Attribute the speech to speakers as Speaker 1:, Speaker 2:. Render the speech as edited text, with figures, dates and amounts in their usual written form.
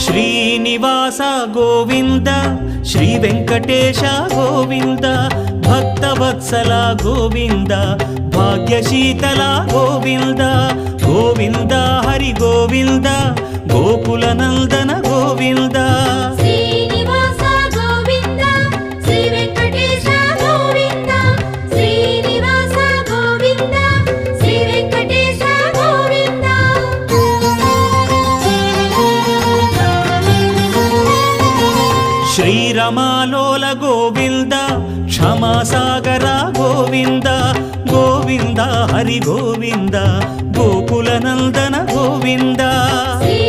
Speaker 1: Srinivasa Govinda Shri Venkatesha Govinda Bhaktavatsala Govinda భాగ్యశీతల Govinda Govinda Hari Govinda Gokula Nandana Govinda
Speaker 2: Srinivasa Govinda Shri Venkatesha Govinda Srinivasa Govinda Shri Venkatesha Govinda
Speaker 1: శ్రీరమాలోల Govinda క్షమాసాగర Govinda Govinda Hari Govinda Gokula Nandana Govinda
Speaker 2: Shri